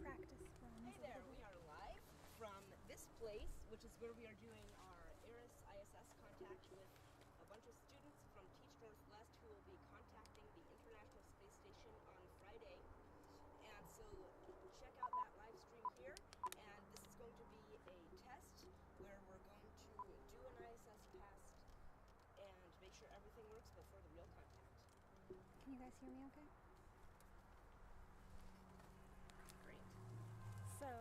practice runs. Hey there, we are live from this place, which is where we are doing our ARISS ISS contact with a bunch of students from Teach Northwest who will be contacting the International Space Station on Friday. And so check out that live stream here, and this is going to be a test where we're going to do an ISS test and make sure everything works before the real contact. Can you guys hear me okay? Great. So,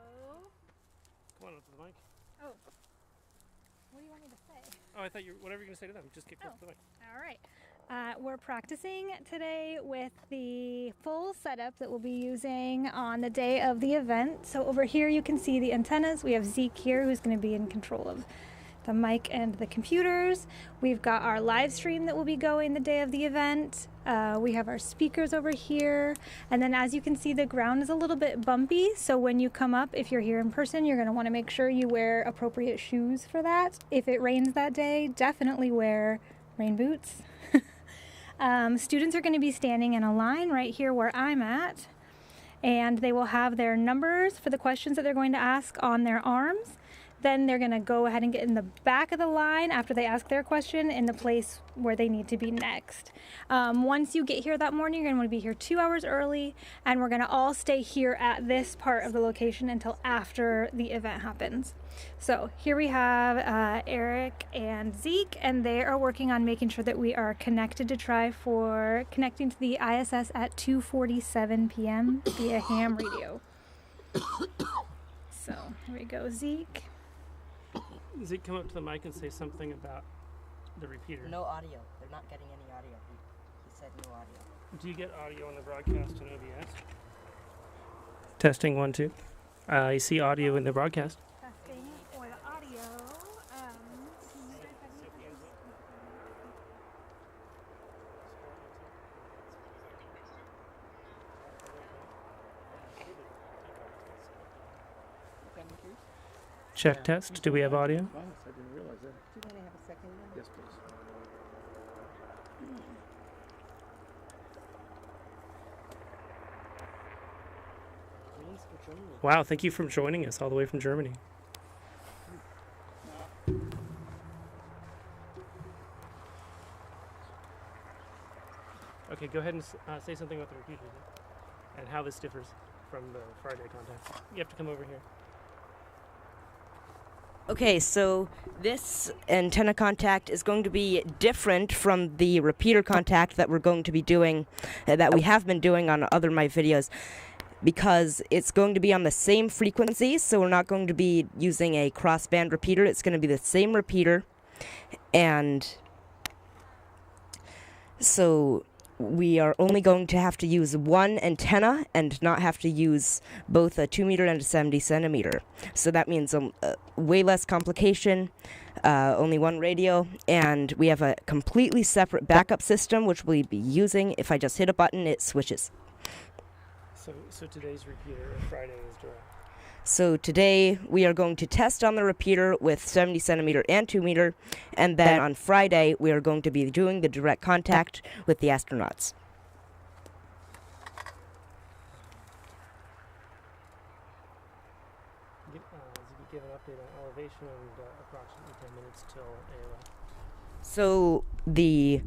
Come on up to the mic. oh, what do you want me to say? Oh, I thought whatever you're going to say to them, just get close to the mic. All right. We're practicing today with the full setup that we'll be using on the day of the event. So over here you can see the antennas. We have Zeke here who's going to be in control of the mic and the computers. We've got our live stream that will be going the day of the event. We have our speakers over here. And then as you can see, the ground is a little bit bumpy. So when you come up, if you're here in person, you're going to want to make sure you wear appropriate shoes for that. If it rains that day, definitely wear rain boots. Students are going to be standing in a line right here where I'm at. And they will have their numbers for the questions that they're going to ask on their arms. Then they're going to go ahead and get in the back of the line after they ask their question in the place where they need to be next. Once you get here that morning, you're going to want to be here 2 hours early, and we're going to all stay here at this part of the location until after the event happens. So here we have Eric and Zeke, and they are working on making sure that we are connected to try for connecting to the ISS at 2:47 p.m. via ham radio. So here we go, Zeke. Zeke, come up to the mic and say something about the repeater. No audio. They're not getting any audio. He said no audio. Do you get audio on the broadcast in OBS? Testing 1, 2. I see audio in the broadcast. Testing for the audio. Can you guys have me? Check test. Do we have audio? I didn't realize that. Do you want to have a second one? Yes, please. Wow, thank you for joining us all the way from Germany. Okay, go ahead and say something about the repeater and how this differs from the Friday contact. You have to come over here. Okay, so this antenna contact is going to be different from the repeater contact that we're going to be doing, that we have been doing on other my videos, because it's going to be on the same frequency, so we're not going to be using a crossband repeater. It's going to be the same repeater, and so we are only going to have to use one antenna and not have to use both a 2 meter and a 70 centimeter. So that means way less complication, only one radio, and we have a completely separate backup system which we'll be using. If I just hit a button, it switches. So today's repeater Friday is direct. So today we are going to test on the repeater with 70 centimeter and 2 meter, and then on Friday we are going to be doing the direct contact with the astronauts. Give an update on elevation and approximately 10 minutes till AOS. So the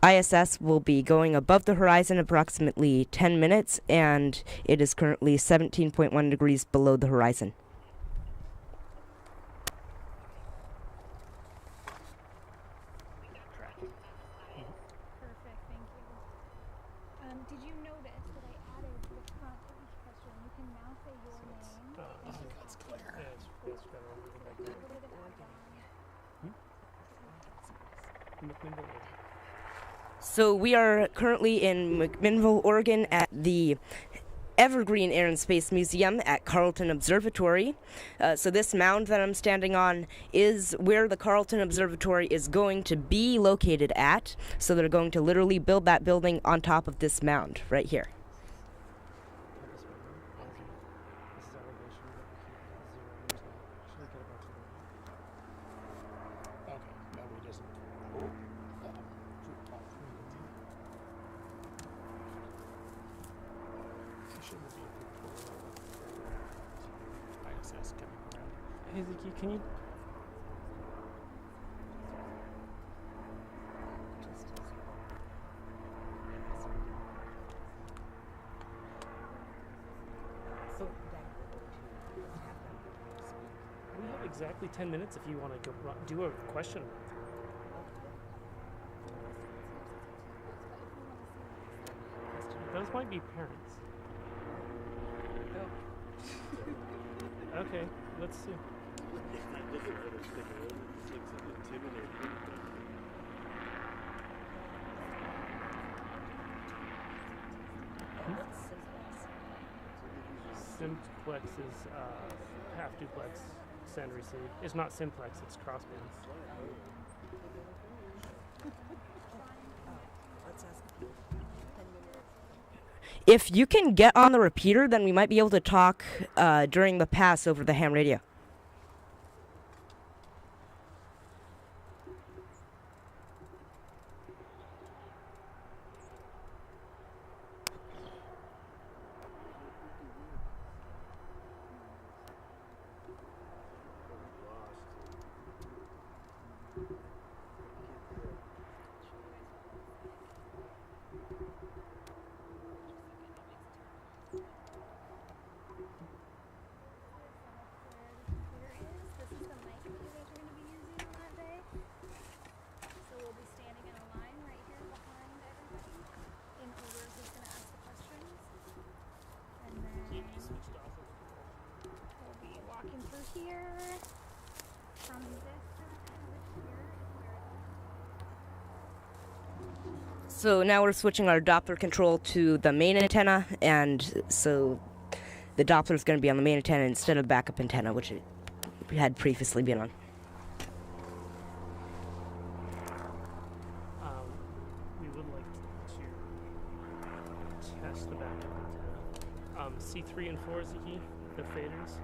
ISS will be going above the horizon approximately 10 minutes, and it is currently 17.1 degrees below the horizon. Perfect, thank you. Did you notice that I added to the front of each question? You can now say your name. That's clear. Yeah, it's better. What did it add on? So we are currently in McMinnville, Oregon at the Evergreen Air and Space Museum at Carleton Observatory. So this mound that I'm standing on is where the Carleton Observatory is going to be located at. So they're going to literally build that building on top of this mound right here. access coming around. Hey, Ziki, can you? So then we're going to have them speak. We have exactly 10 minutes if you want to go do a question. Those might be parents. Okay, let's see. Simplex is half duplex send receive. It's not simplex, it's crossband. Let's ask. If you can get on the repeater, then we might be able to talk during the pass over the ham radio. Here from this So now we're switching our Doppler control to the main antenna, and so the Doppler is going to be on the main antenna instead of backup antenna, which it had previously been on. We would like to test the backup antenna. C3 and 4 Ziki, the faders.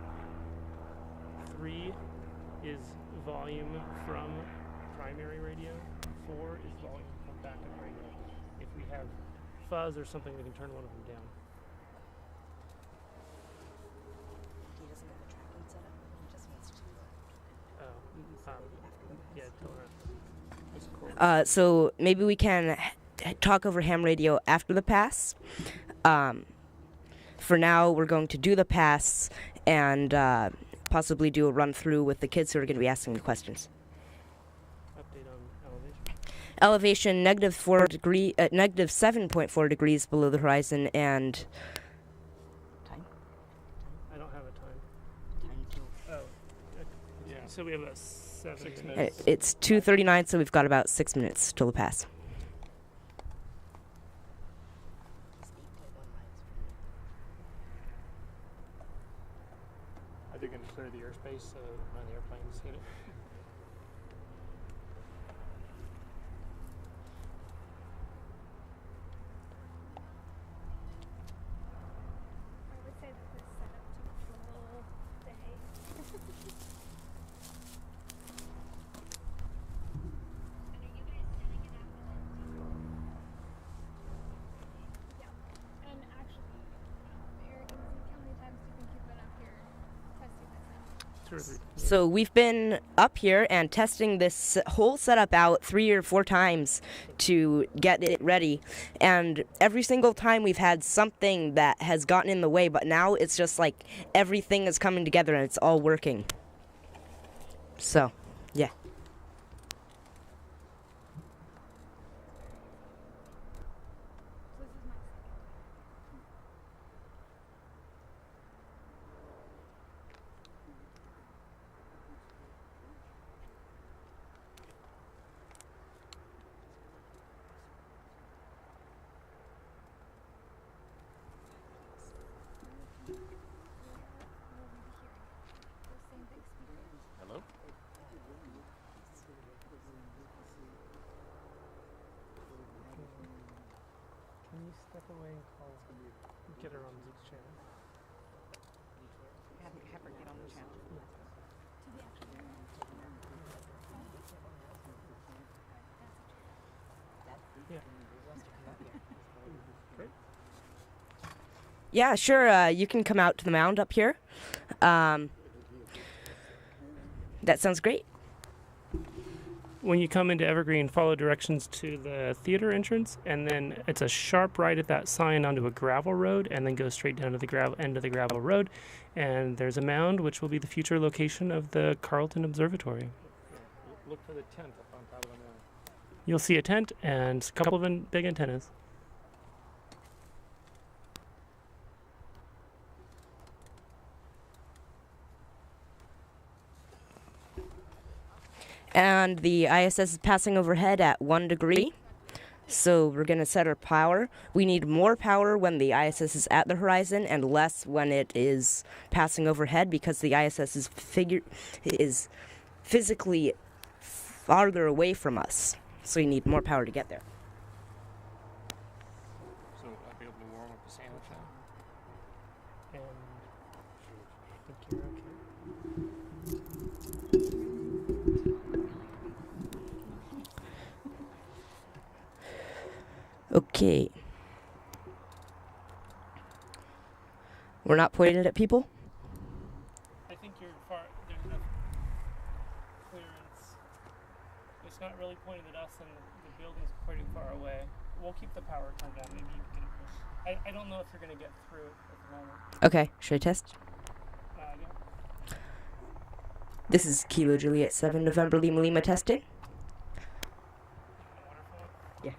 3 is volume from primary radio. 4 is volume from backup radio. If we have fuzz or something, we can turn one of them down. He doesn't have a tracking setup. He just wants to. Yeah, tell her. So maybe we can talk over ham radio after the pass. For now, we're going to do the pass and possibly do a run through with the kids who are going to be asking the questions. Update on elevation. Elevation negative 7.4 degrees below the horizon, and Time? I don't have a time. Time till. Oh, yeah. So we have about 6 minutes. it's 2:39, so we've got about 6 minutes till the pass. Are they going to clear the airspace so none of the airplanes hit it? I would say that this setup took a little day. Yeah. And actually, Eric and Zeke, how many times do you think you've been up here testing this out? 2 or 3. So we've been up here and testing this whole setup out 3 or 4 times to get it ready, and every single time we've had something that has gotten in the way, but now it's just like everything is coming together and it's all working. So, yeah. So this is my second. Hello? Can you step away and call? Get her on Zeke's channel. Have her get on the channel. Yeah. Great. Yeah, sure, you can come out to the mound up here. that sounds great. When you come into Evergreen, follow directions to the theater entrance, and then it's a sharp right at that sign onto a gravel road, and then go straight down to the end of the gravel road, and there's a mound, which will be the future location of the Carleton Observatory. Look for the tent up on top of the mound. You'll see a tent and a couple of big antennas. And the ISS is passing overhead at 1 degree. So we're going to set our power. We need more power when the ISS is at the horizon and less when it is passing overhead, because the ISS is physically farther away from us. So you need more power to get there. So I'll be able to warm up the sandwich now. And I think you're okay. Okay. We're not pointing it at people? I think you're far. There's enough clearance. It's not really pointed at us, and the building's pretty far away. We'll keep the power turned down. Maybe you can get it. I don't know if you're going to get through it at the moment. Okay, should I test? Yeah. This is Kilo Juliet 7 November Lima Lima testing. Yeah.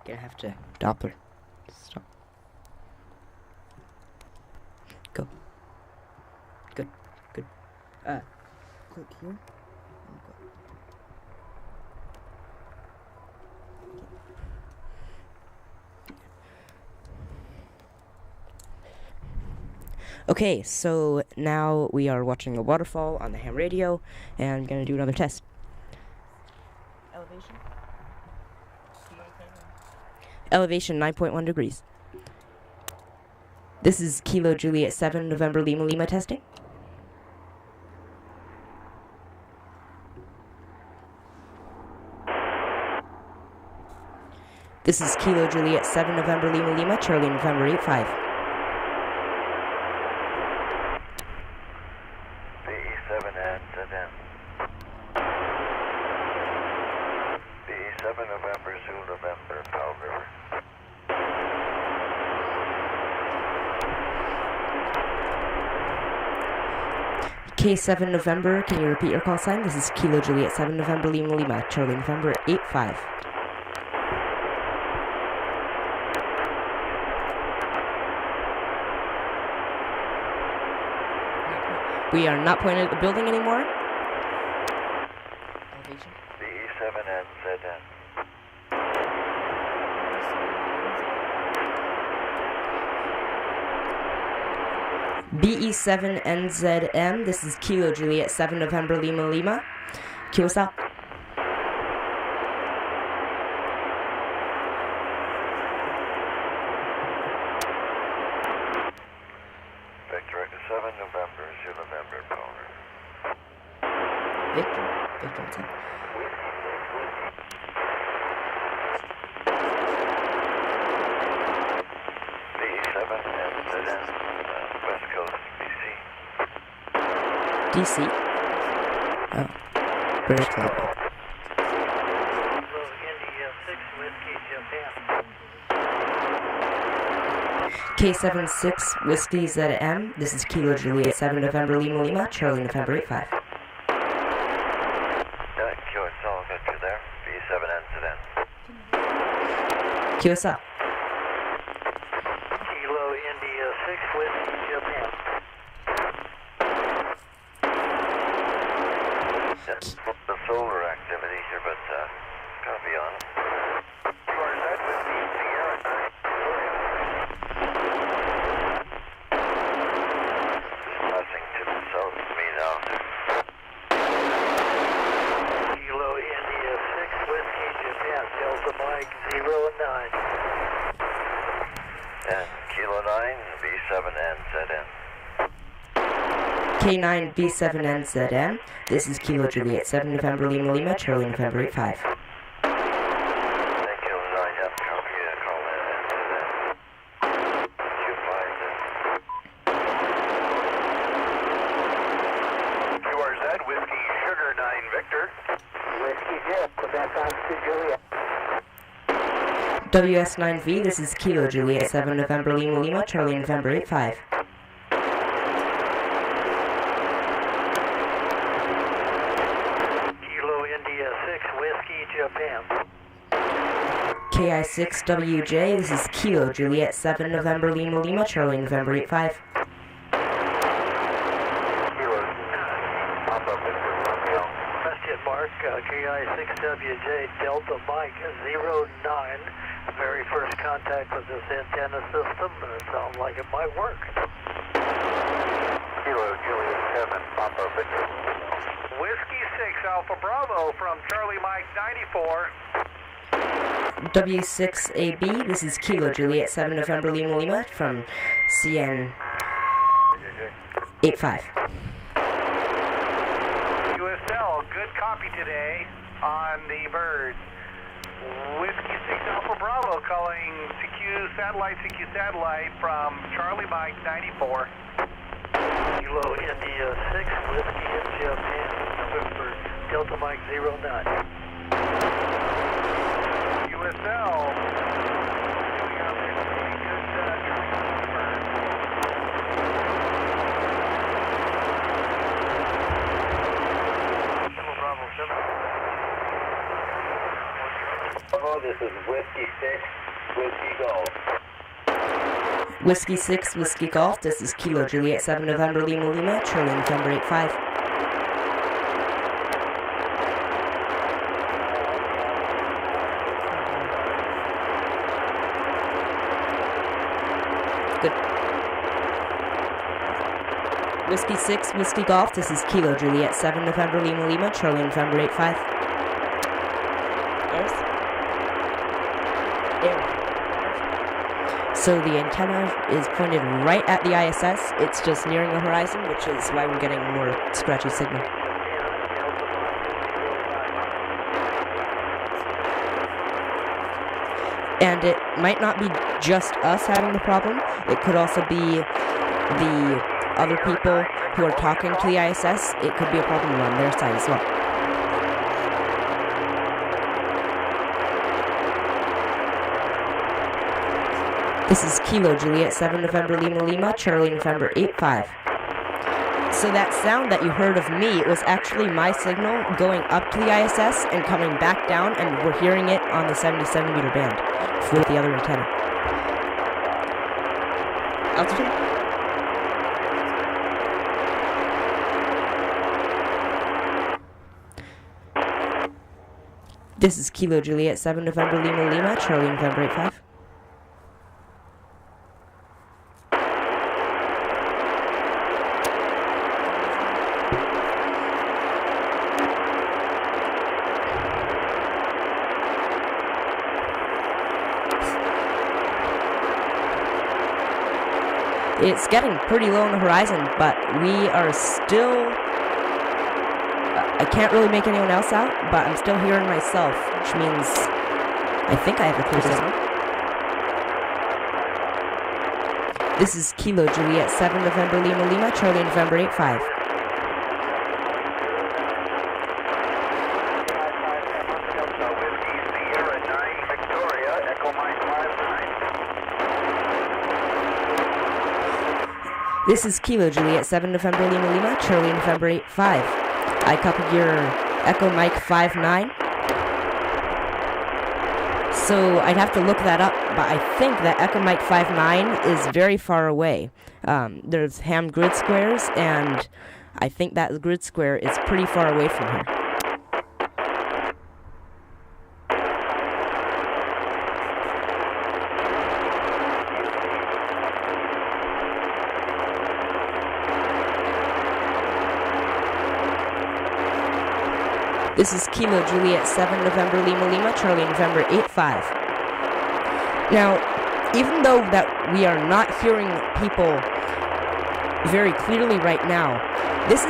Gonna have to Doppler. Stop. Go. Good. Good. Click here. And go. Okay, so now we are watching a waterfall on the ham radio, and I'm gonna do another test. Elevation? Elevation 9.1 degrees. This is Kilo Juliet 7 November Lima Lima testing. This is Kilo Juliet 7 November Lima Lima, Charlie November 85. BE7 and ZN. BE7 November, Zoo November, Powell River. K7 November, can you repeat your call sign? This is Kilo Juliet 7 November Lima Lima, Charlie November 85. We are not pointed at the building anymore. Elevation. BE7 and ZN. BE7NZM, this is Kilo Juliet 7 November Lima Lima. Kyosa. Vector Echo 7 November, Zoo November, Powell River. Victor, what's up? BE7 and ZN, West Coast, BC. DC. Oh, British Columbia. K76 Whiskey ZM, this is Kilo Juliet 7 November Lima Lima, Charlie November 85. QSL, got you there. BE7 and ZN. QSL. Kilo India 6 Whiskey, Japan. The solar activity here, but copy on. Towards that Whiskey, Sierra 9. Passing to the south of me now. Kilo India 6 Whiskey, Japan. Delta Mike 0 and 9. And Kilo 9, B7 and ZN. K9B7NZM, this is Kilo Juliet 7 November Lima Lima, Charlie November 85. Thank you, 9, yep, copy, call in and ZN. Q5, QRZ, WS9V, this is Kilo Juliet 7 November Lima Lima, Charlie November 85. Kilo India 6 Whiskey Japan. KI6WJ, this is Kilo Juliet 7 November Lima Lima, Charlie November 85. Kilo Papa Victor Romeo. Question mark KI6WJ Delta Mike 09. Very first contact with this antenna system. It sounds like it might work. Kilo Juliet 7 Papa Victor. Whiskey 6 Alpha Bravo from Charlie Mike 94. W6AB, this is Kilo Juliet 7 November Lima Lima from CN 85. USL, good copy today on the birds. Whiskey 6 Alpha Bravo calling CQ satellite from Charlie Mike 94. Kilo India 6 Whiskey in Japan, November Delta Mike 09. USL, doing out there pretty good Bravo 7. Bravo, this is Whiskey 6, Whiskey Golf. Whiskey 6, Whiskey Golf, this is Kilo Juliet 7 November Lima Lima, Charlie November 85. Good. Whiskey 6, Whiskey Golf, this is Kilo Juliet 7 November Lima Lima, Charlie November 85. Yes? There. So the antenna is pointed right at the ISS. It's just nearing the horizon, which is why we're getting more scratchy signal. And it might not be just us having the problem. It could also be the other people who are talking to the ISS. It could be a problem on their side as well. This is Kilo Juliet 7 November Lima Lima, Charlie November 85. So that sound that you heard of me was actually my signal going up to the ISS and coming back down, and we're hearing it on the 77-meter band with the other antenna. Altitude? This is Kilo Juliet 7 November Lima Lima, Charlie November 85. It's getting pretty low on the horizon, but we are still... I can't really make anyone else out, but I'm still hearing myself, which means I think I have a clear signal. This is Kilo Juliet 7 November Lima Lima, Charlie November 85. This is Kilo Juliet 7 November Lima Lima, Charlie November 85. I copied your Echo Mike 59. So I'd have to look that up, but I think that Echo Mike 59 is very far away. There's ham grid squares, and I think that grid square is pretty far away from here. This is Kilo Juliet 7 November Lima Lima, Charlie November 85. Now, even though that we are not hearing people very clearly right now, this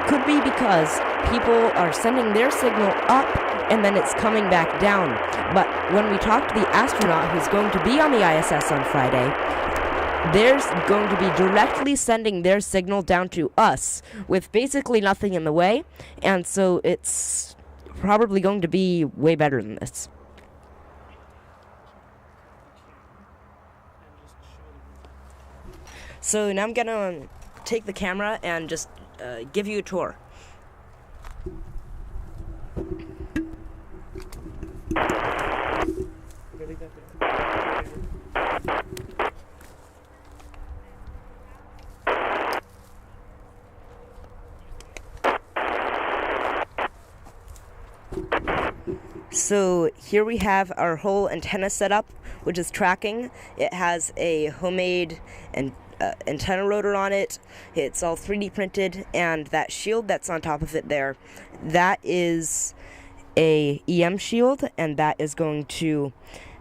could be because people are sending their signal up and then it's coming back down. But when we talk to the astronaut who's going to be on the ISS on Friday, they're going to be directly sending their signal down to us with basically nothing in the way, and so it's probably going to be way better than this. So now I'm gonna take the camera and just give you a tour. So here we have our whole antenna setup, which is tracking. It has a homemade antenna rotor on it. It's all 3D printed, and that shield that's on top of it there, that is a EM shield, and that is going to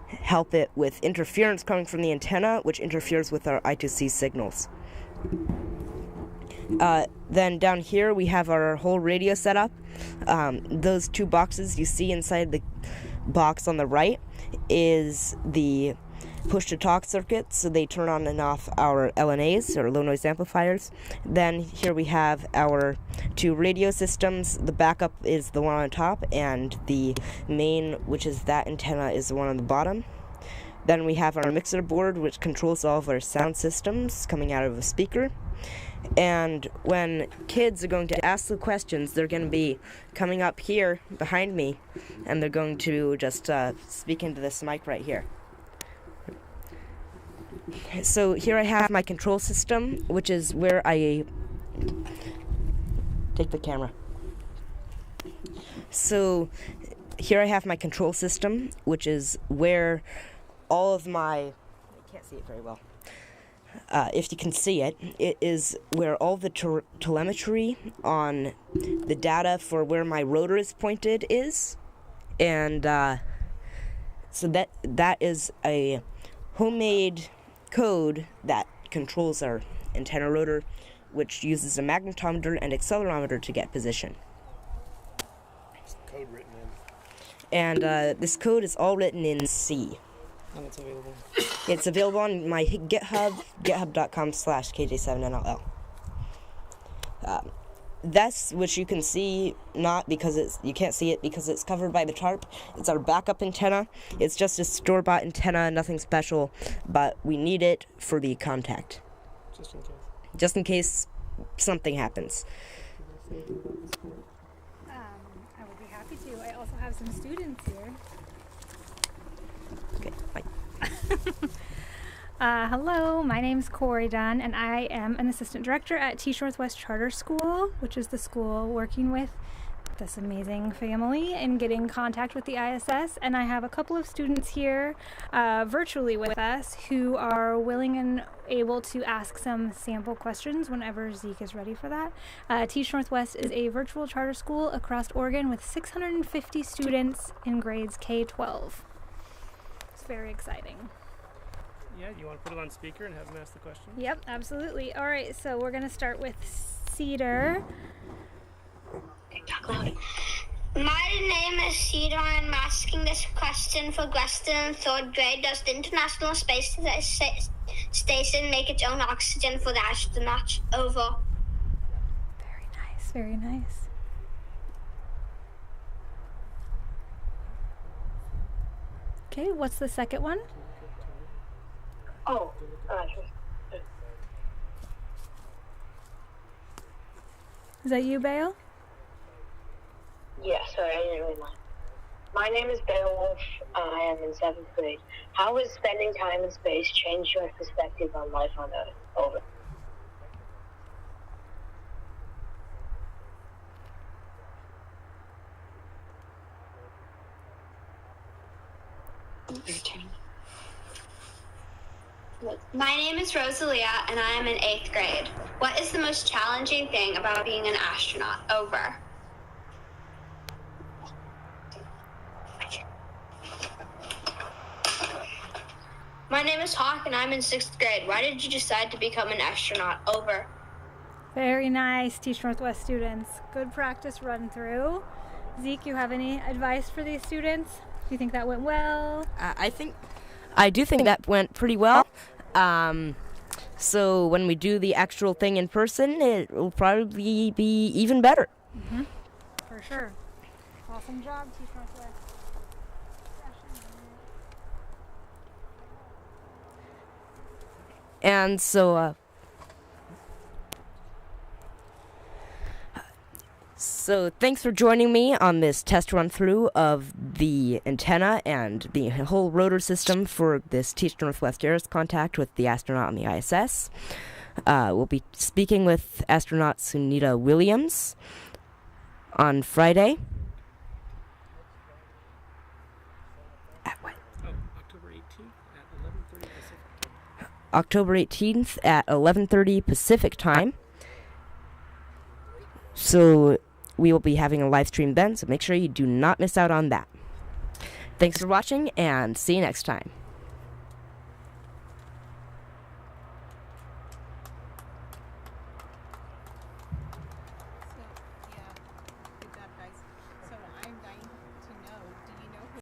help it with interference coming from the antenna, which interferes with our I2C signals. Then down here we have our whole radio setup. Those two boxes you see inside the box on the right is the push-to-talk circuits, so they turn on and off our LNAs, or low noise amplifiers. Then here we have our two radio systems. The backup is the one on top, and the main, which is that antenna, is the one on the bottom. Then we have our mixer board, which controls all of our sound systems coming out of a speaker. And when kids are going to ask the questions, they're going to be coming up here behind me, and they're going to just speak into this mic right here. So here I have my control system, which is where I take the camera. So here I have my control system, which is where all of my, I can't see it very well. If you can see it, it is where all the telemetry on the data for where my rotor is pointed is. And so that is a homemade code that controls our antenna rotor, which uses a magnetometer and accelerometer to get position. What's the code written in? And this code is all written in C. And it's available. It's available on my GitHub, github.com/KJ7NLL. That's which you can see, not because you can't see it because it's covered by the tarp. It's our backup antenna. It's just a store-bought antenna, nothing special, but we need it for the contact. Just in case. Just in case something happens. I would be happy to. I also have some students here. Okay, bye. Hello, my name's Corey Dunn, and I am an assistant director at Teach Northwest Charter School, which is the school working with this amazing family and getting contact with the ISS. And I have a couple of students here virtually with us who are willing and able to ask some sample questions whenever Zeke is ready for that. Teach Northwest is a virtual charter school across Oregon with 650 students in grades K-12. It's very exciting. Yeah, you want to put it on speaker and have them ask the question? Yep, absolutely. All right, so we're going to start with Cedar. My name is Cedar. I'm asking this question for Greston in 3rd grade. Does the International Space Station make its own oxygen for the astronauts? Over. Very nice, very nice. Okay, what's the second one? Oh, Is that you, Bale? Yeah, sorry, I didn't read mine. My name is Beowulf. I am in 7th grade. How has spending time in space changed your perspective on life on Earth? Over. My name is Rosalia, and I am in 8th grade. What is the most challenging thing about being an astronaut? Over. My name is Hawk, and I'm in 6th grade. Why did you decide to become an astronaut? Over. Very nice, Teach Northwest students. Good practice run through. Zeke, you have any advice for these students? Do you think that went well? I do think that went pretty well. So when we do the actual thing in person, it will probably be even better. Mm-hmm. For sure. Awesome job, Teach Northwest. And so So thanks for joining me on this test run through of the antenna and the whole rotor system for this Teach Northwest ARISS contact with the astronaut on the ISS. We'll be speaking with astronaut Sunita Williams on Friday. At what? October 18th at 11:30 Pacific. October 18th at 11:30 Pacific time. So we will be having a live stream then, so make sure you do not miss out on that. Thanks for watching, and see you next time.